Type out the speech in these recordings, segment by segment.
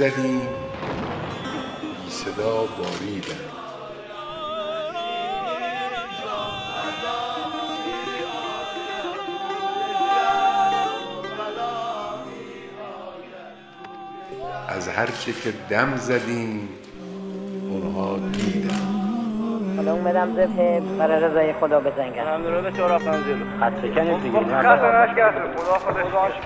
زدیم بی صدا باریدم. از هرچه که دم زدیم اونها دیدن. حالا اومدم ذبح برای رضای خدا بزنگم. ممنون به شورا فنزیل. خط بکنید دیگه.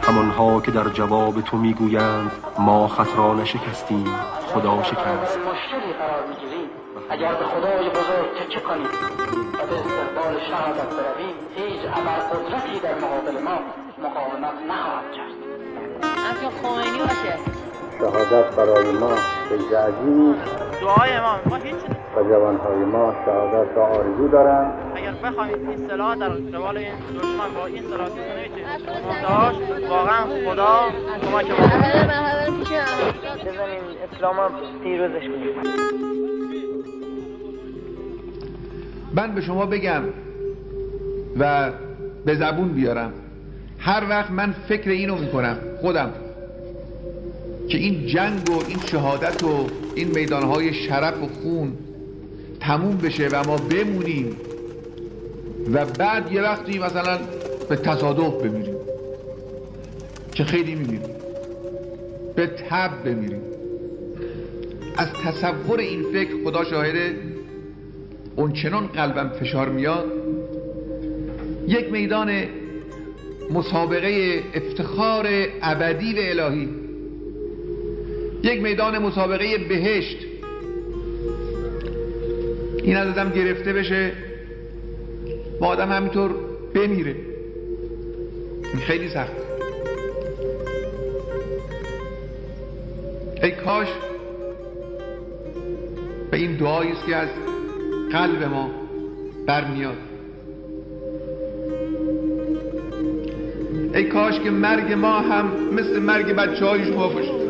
همانها که در جواب تو میگویند ما خط را نشکستیم خدا شکست. مشکلی قرار میگیریم اگر به خدای بزرگ تکیه کنیم و به استقبال شهادت برویم هیچ ابرقدرتی در مقابل ما مقاومت نخواهد کرد. همچون خمینی باشه. شهادت برای ما فیض عظیمی دعای امام ما هیچ و جوانهای ما شهادت را آرزو دارند. اگر بخوایم این سلاح در قبال این دشمن با این سلاح کسی داشت واقعا خدا کمک ما بزنیم اسلام هم پیروزش کنیم. من به شما بگم و به زبون بیارم، هر وقت من فکر اینو میکنم خودم که این جنگ و این شهادت و این میدانهای شرف و خون تموم بشه و ما بمونیم و بعد یه وقتی مثلا به تصادف بمیریم که خیلی میمیریم، به تب بمیریم، از تصور این فکر خدا شاهده اون چنان قلبم فشار میاد. یک میدان مسابقه افتخار ابدی و الهی، یک میدان مسابقه بهشت، این از آدم گرفته بشه و آدم همینطور بمیره، این خیلی سخت. ای کاش به این دعایی است که از قلب ما برمیاد، ای کاش که مرگ ما هم مثل مرگ بچه‌های شما باشه.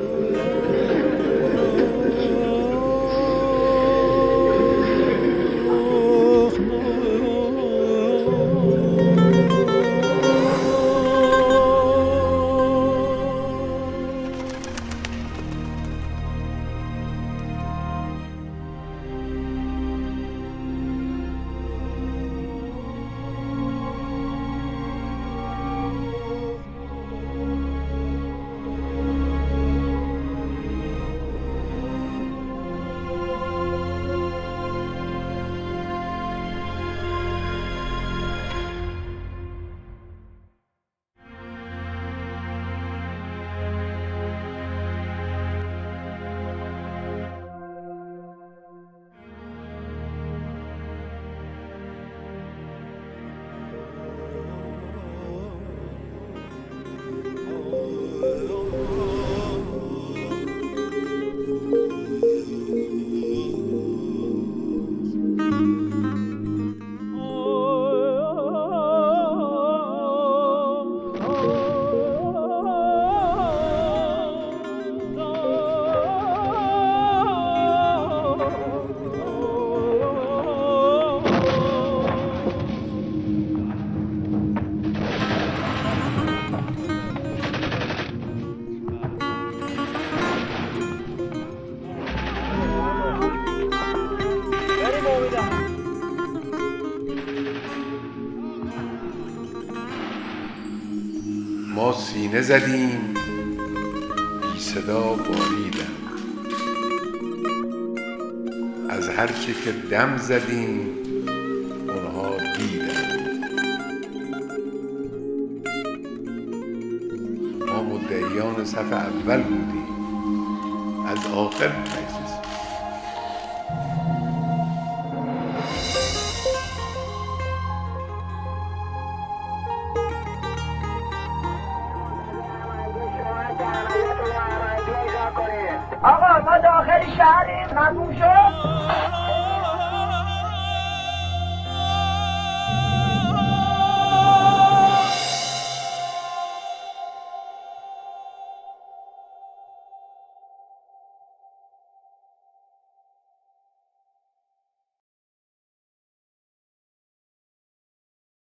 ما سینه زدیم بی صدا باریدم. از هرچه که دم زدیم اونها دیدن. ما مدعیان صف اول بودیم، از آخر نگذشتیم. آقا ما داخل شهریم، ممنون شد.